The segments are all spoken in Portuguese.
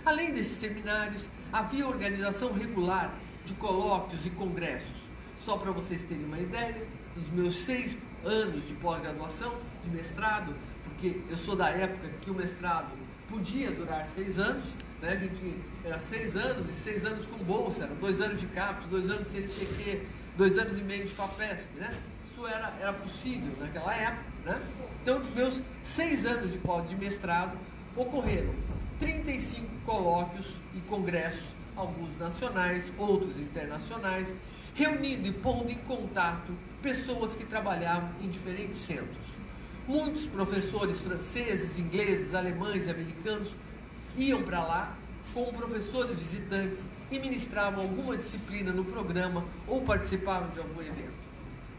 Além desses seminários, havia organização regular de colóquios e congressos. Só para vocês terem uma ideia, nos meus 6 anos de pós-graduação, de mestrado, porque eu sou da época que o mestrado podia durar 6 anos, né? A gente era 6 anos e 6 anos com bolsa, era 2 anos de CAPES, 2 anos de CNPq, 2 anos e meio de FAPESP, né? Isso era possível naquela época, né? Então, dos meus 6 anos de mestrado, ocorreram 35 colóquios e congressos, alguns nacionais, outros internacionais, reunindo e pondo em contato pessoas que trabalhavam em diferentes centros. Muitos professores franceses, ingleses, alemães e americanos iam para lá como professores visitantes e ministravam alguma disciplina no programa ou participavam de algum evento.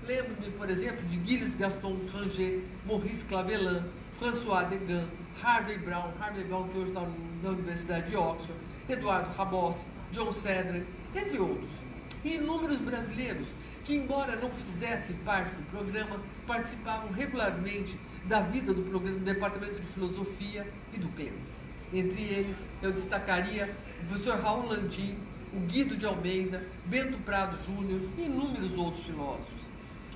Lembro-me, por exemplo, de Gilles Gaston Ranger, Maurice Clavelin, François Degan, Harvey Brown que hoje está na Universidade de Oxford, Eduardo Rabossi, John Sedgwick, entre outros. E inúmeros brasileiros que, embora não fizessem parte do programa, participavam regularmente da vida do programa do Departamento de Filosofia e do CLEM. Entre eles, eu destacaria o professor Raul Landim, o Guido de Almeida, Bento Prado Júnior e inúmeros outros filósofos.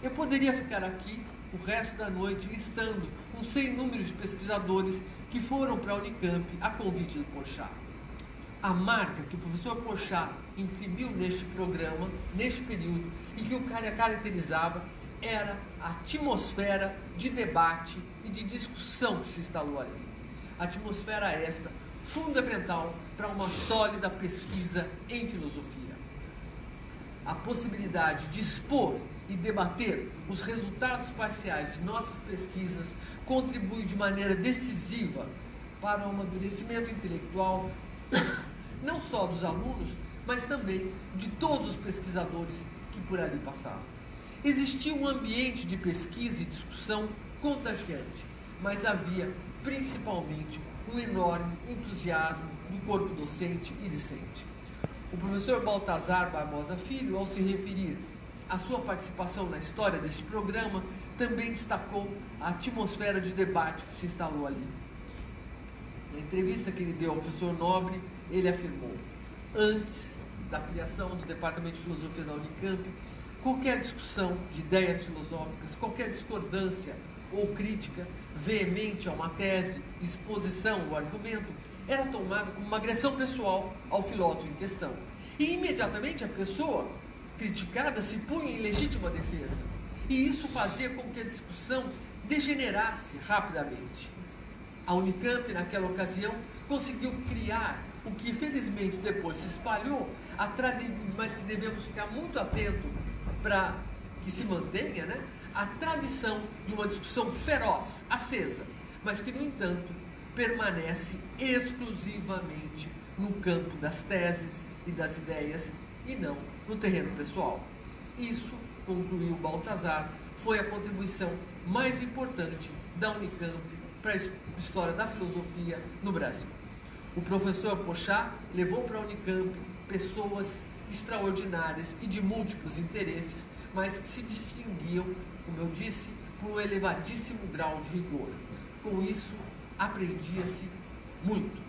Eu poderia ficar aqui o resto da noite listando um sem número de pesquisadores que foram para a Unicamp a convite do Porchat. A marca que o professor Porchat imprimiu neste programa, neste período, e que o cara caracterizava, era a atmosfera de debate e de discussão que se instalou ali. A atmosfera esta fundamental para uma sólida pesquisa em filosofia. A possibilidade de expor e debater os resultados parciais de nossas pesquisas contribui de maneira decisiva para o amadurecimento intelectual não só dos alunos, mas também de todos os pesquisadores que por ali passavam. Existia um ambiente de pesquisa e discussão contagiante, mas havia principalmente um enorme entusiasmo do corpo docente e discente. O professor Baltazar Barbosa Filho, ao se referir à sua participação na história deste programa, também destacou a atmosfera de debate que se instalou ali. Na entrevista que ele deu ao professor Nobre, ele afirmou: antes da criação do Departamento de Filosofia da Unicamp, qualquer discussão de ideias filosóficas, qualquer discordância ou crítica veemente a uma tese, exposição ou argumento, era tomado como uma agressão pessoal ao filósofo em questão. E imediatamente a pessoa criticada se punha em legítima defesa. E isso fazia com que a discussão degenerasse rapidamente. A Unicamp, naquela ocasião, conseguiu criar o que felizmente depois se espalhou, mas que devemos ficar muito atentos para que se mantenha, né? A tradição de uma discussão feroz, acesa, mas que, no entanto, permanece exclusivamente no campo das teses e das ideias e não no terreno pessoal. Isso, concluiu Baltazar, foi a contribuição mais importante da Unicamp para a história da filosofia no Brasil. O professor Porchat levou para a Unicamp pessoas extraordinárias e de múltiplos interesses, mas que se distinguiam, como eu disse, por um elevadíssimo grau de rigor. Com isso, aprendia-se muito.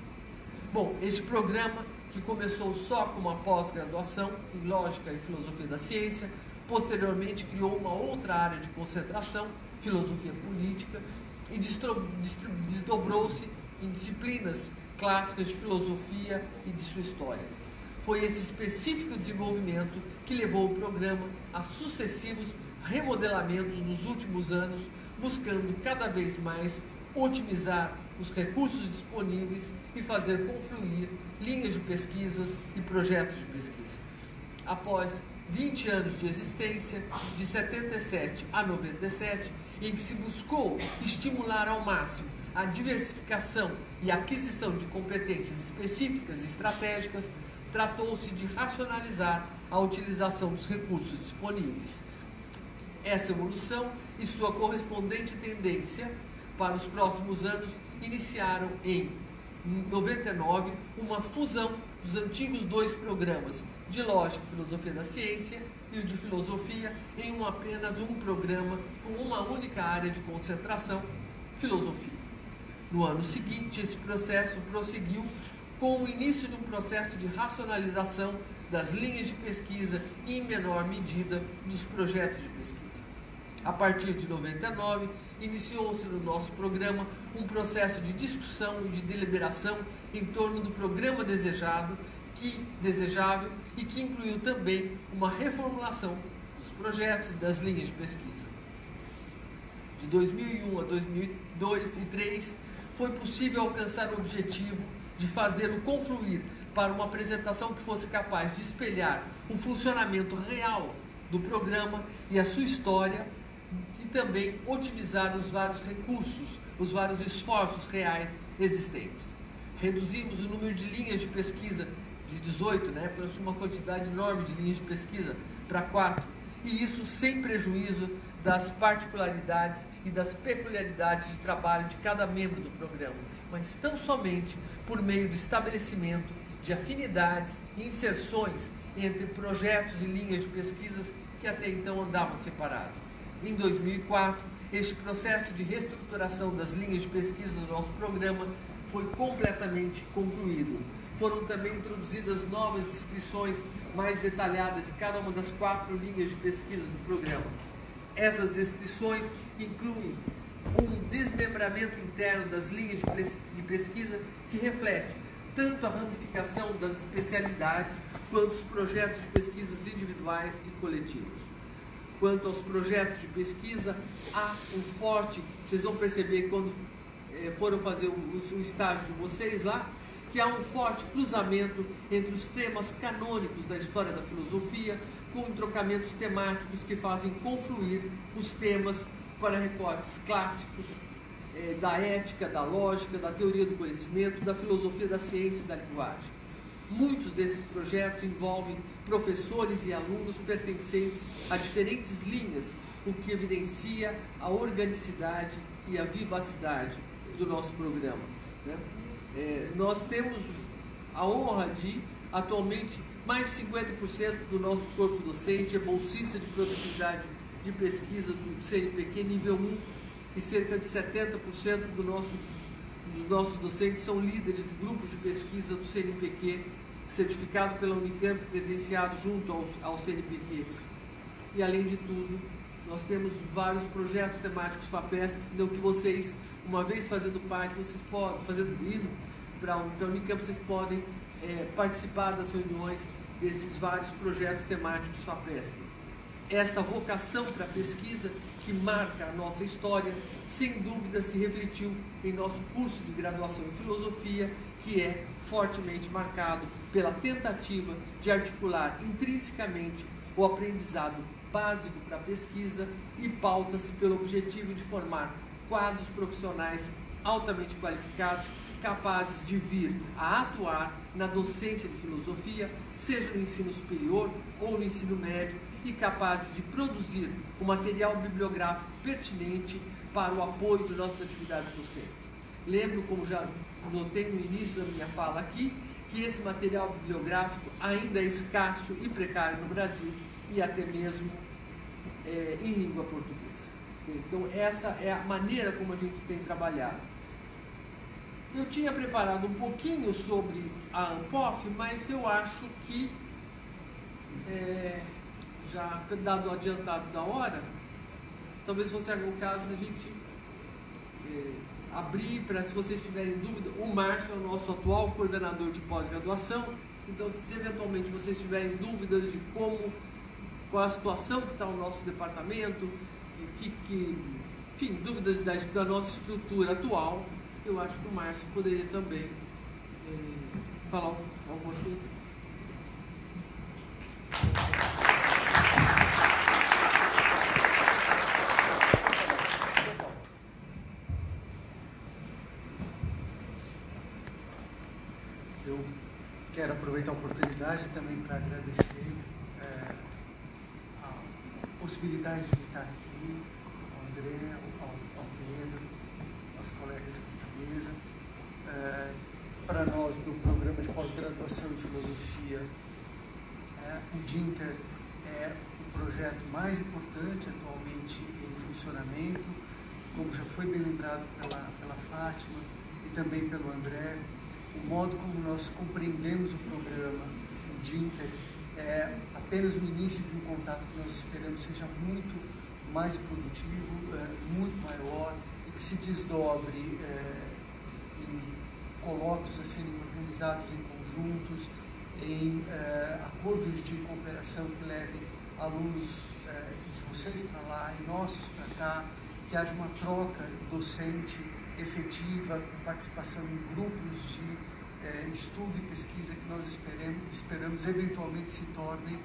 Bom, este programa, que começou só com uma pós-graduação em Lógica e Filosofia da Ciência, posteriormente criou uma outra área de concentração, Filosofia Política, e desdobrou-se em disciplinas clássicas de filosofia e de sua história. Foi esse específico desenvolvimento que levou o programa a sucessivos remodelamentos nos últimos anos, buscando cada vez mais otimizar os recursos disponíveis e fazer confluir linhas de pesquisas e projetos de pesquisa. Após 20 anos de existência, de 77 a 97, em que se buscou estimular ao máximo a diversificação e aquisição de competências específicas e estratégicas, tratou-se de racionalizar a utilização dos recursos disponíveis. Essa evolução e sua correspondente tendência para os próximos anos iniciaram em 99 uma fusão dos antigos 2 programas de Lógica e Filosofia da Ciência e o de Filosofia em apenas um programa com uma única área de concentração, Filosofia. No ano seguinte, esse processo prosseguiu com o início de um processo de racionalização das linhas de pesquisa e, em menor medida, dos projetos de pesquisa. A partir de 99, iniciou-se no nosso programa um processo de discussão e de deliberação em torno do programa desejável e que incluiu também uma reformulação dos projetos e das linhas de pesquisa. De 2001 a 2002 e 2003, foi possível alcançar o objetivo de fazê-lo confluir para uma apresentação que fosse capaz de espelhar o funcionamento real do programa e a sua história, e também otimizar os vários recursos, os vários esforços reais existentes. Reduzimos o número de linhas de pesquisa de 18, porque nós tínhamos uma quantidade enorme de linhas de pesquisa, para 4, e isso sem prejuízo das particularidades e das peculiaridades de trabalho de cada membro do programa, mas tão somente por meio do estabelecimento de afinidades e inserções entre projetos e linhas de pesquisas que até então andavam separados. Em 2004, este processo de reestruturação das linhas de pesquisa do nosso programa foi completamente concluído. Foram também introduzidas novas descrições mais detalhadas de cada uma das 4 linhas de pesquisa do programa. Essas descrições incluem um desmembramento interno das linhas de pesquisa que reflete tanto a ramificação das especialidades quanto os projetos de pesquisas individuais e coletivos. Quanto aos projetos de pesquisa, há um forte, vocês vão perceber quando foram fazer o estágio de vocês lá, que há um forte cruzamento entre os temas canônicos da história da filosofia com trocamentos temáticos que fazem confluir os temas para recortes clássicos da ética, da lógica, da teoria do conhecimento, da filosofia da ciência e da linguagem. Muitos desses projetos envolvem professores e alunos pertencentes a diferentes linhas, o que evidencia a organicidade e a vivacidade do nosso programa, nós temos a honra de, atualmente, mais de 50% do nosso corpo docente é bolsista de produtividade de pesquisa do CNPq nível 1 e cerca de 70% dos nossos docentes são líderes de grupos de pesquisa do CNPq, certificado pela Unicamp, credenciado junto ao CNPq. E, além de tudo, nós temos vários projetos temáticos FAPESP, que vocês, uma vez fazendo parte, vocês podem, indo para a Unicamp, vocês podem participar das reuniões desses vários projetos temáticos FAPESP. Esta vocação para a pesquisa, que marca a nossa história, sem dúvida se refletiu em nosso curso de graduação em filosofia, que é fortemente marcado pela tentativa de articular intrinsecamente o aprendizado básico para a pesquisa e pauta-se pelo objetivo de formar quadros profissionais altamente qualificados, capazes de vir a atuar na docência de filosofia, seja no ensino superior ou no ensino médio, e capazes de produzir um material bibliográfico pertinente para o apoio de nossas atividades docentes. Lembro, como já notei no início da minha fala aqui, que esse material bibliográfico ainda é escasso e precário no Brasil e até mesmo em língua portuguesa. Então, essa é a maneira como a gente tem trabalhado. Eu tinha preparado um pouquinho sobre a ANPOF, mas eu acho que, já dado o adiantado da hora, talvez fosse o caso da gente abrir para, se vocês tiverem dúvida, o Márcio é o nosso atual coordenador de pós-graduação, então se eventualmente vocês tiverem dúvidas de qual a situação que está o nosso departamento, enfim, dúvidas da nossa estrutura atual, eu acho que o Márcio poderia também falar algumas coisas. Eu quero aproveitar a oportunidade também para agradecer a possibilidade de estar aqui, ao André, ao Pedro, aos colegas aqui da mesa. Para nós, do programa de pós-graduação em filosofia, o DINTER é o projeto mais importante atualmente em funcionamento, como já foi bem lembrado pela Fátima e também pelo André. o modo como nós compreendemos o programa, o DINTER, é apenas o início de um contato que nós esperamos seja muito mais produtivo, muito maior, e que se desdobre em colóquios a serem organizados em conjuntos, em acordos de cooperação que levem alunos de vocês para lá e nossos para cá, que haja uma troca docente efetiva, com participação em grupos de estudo e pesquisa que nós esperamos eventualmente se tornem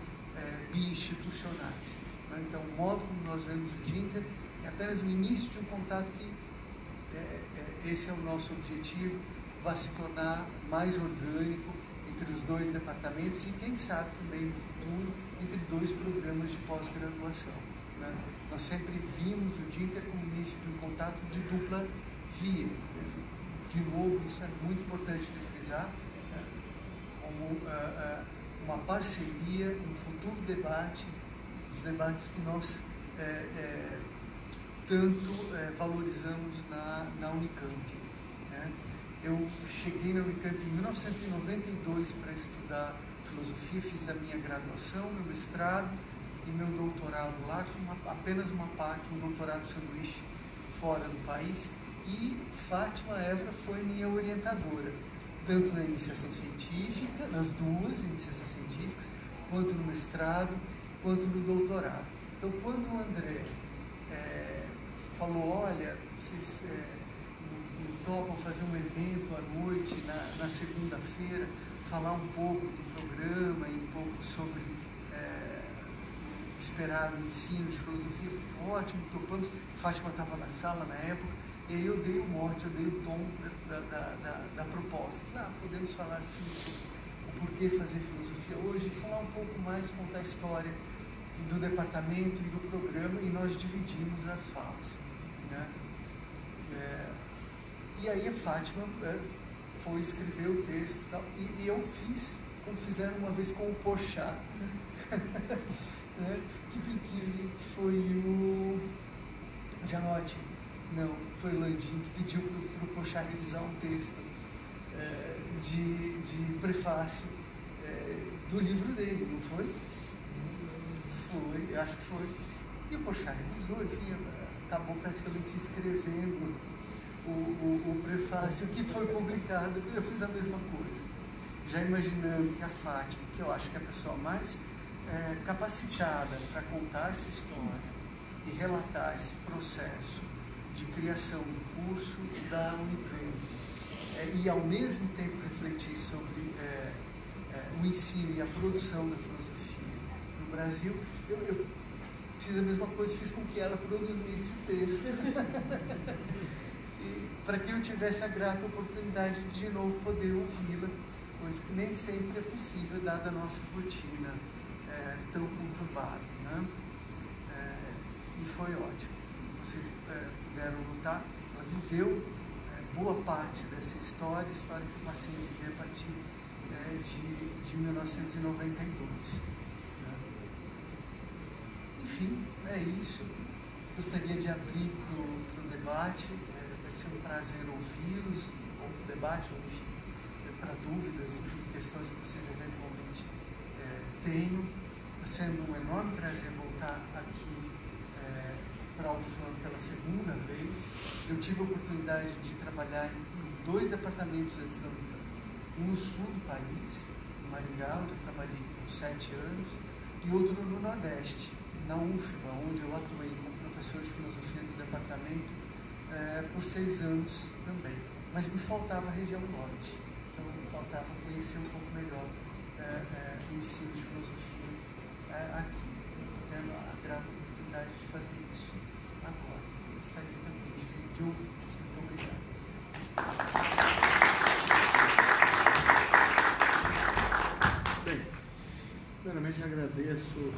bi-institucionais. Né? Então, o modo como nós vemos o DINTER é apenas o início de um contato que, esse é o nosso objetivo, vai se tornar mais orgânico entre os dois departamentos e, quem sabe, também no futuro, entre dois programas de pós-graduação. Né? Nós sempre vimos o DINTER como início de um contato de dupla via. De novo, isso é muito importante de frisar, né? Como uma parceria, um futuro debate, os debates que nós tanto valorizamos na Unicamp. Né? Eu cheguei na Unicamp em 1992 para estudar filosofia, fiz a minha graduação, meu mestrado e meu doutorado lá, com apenas uma parte, um doutorado sanduíche fora do país, e Fátima Évora foi minha orientadora, tanto na iniciação científica, nas duas iniciações científicas, quanto no mestrado, quanto no doutorado. Então, quando o André falou, olha, vocês me topam fazer um evento à noite, na segunda-feira, falar um pouco do programa e um pouco sobre esperar o ensino de filosofia, ótimo, topamos. Fátima estava na sala na época, e aí eu dei o mote, eu dei o tom da proposta. Podemos falar assim, o porquê fazer filosofia hoje, falar um pouco mais, contar a história do departamento e do programa, e nós dividimos as falas. Né? E aí a Fátima foi escrever o texto e tal, e eu fiz, como fizeram uma vez com o Porchat, né? que foi o Janotti, não, foi o Landim, que pediu para o Porchat revisar um texto de prefácio do livro dele, não foi? Foi, acho que foi. E o Porchat revisou, enfim, acabou praticamente escrevendo o prefácio que foi publicado. Eu fiz a mesma coisa, já imaginando que a Fátima, que eu acho que é a pessoa mais capacitada para contar essa história e relatar esse processo de criação do curso da Unicamp, e ao mesmo tempo refletir sobre o ensino e a produção da filosofia no Brasil, eu fiz a mesma coisa, fiz com que ela produzisse o texto e para que eu tivesse a grata oportunidade de novo poder ouvi-la, coisa que nem sempre é possível dada a nossa rotina tão conturbada, né? E foi ótimo. Vocês puderam lutar. Ela viveu boa parte dessa história que eu passei a viver a partir de 1992. Né? Enfim, é isso. Gostaria de abrir para o debate. Vai ser um prazer ouvi-los, ou debate, ou enfim, para dúvidas e questões que vocês eventualmente tenham. Está sendo um enorme prazer voltar aqui para a UFAM pela segunda vez. Eu tive a oportunidade de trabalhar em dois departamentos antes da Unicamp. Um no sul do país, em Maringá, onde eu trabalhei por 7 anos, e outro no Nordeste, na UFBA, onde eu atuei como professor de filosofia do departamento por 6 anos também. Mas me faltava a região norte, então me faltava conhecer um pouco melhor o ensino de filosofia aqui. Tendo a grata oportunidade de fazer isso agora. Eu gostaria também de ouvir-los. Muito obrigado. Bem, primeiramente agradeço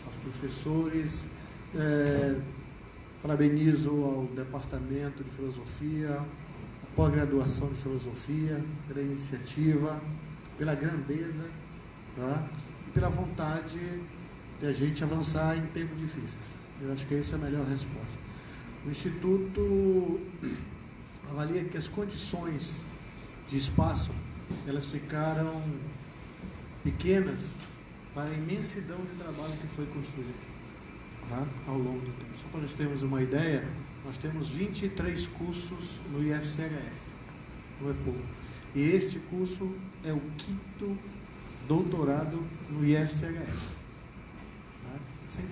aos professores, parabenizo ao Departamento de Filosofia, a pós-graduação de Filosofia, pela iniciativa, pela grandeza, tá? E pela vontade de a gente avançar em tempos difíceis. Eu acho que essa é a melhor resposta. O Instituto avalia que as condições de espaço elas ficaram pequenas para a imensidão de trabalho que foi construído, tá? Ao longo do tempo. Só para nós termos uma ideia, nós temos 23 cursos no IFCHS, não é pouco. E este curso é o 5º doutorado no IFCHS. Tá? Sem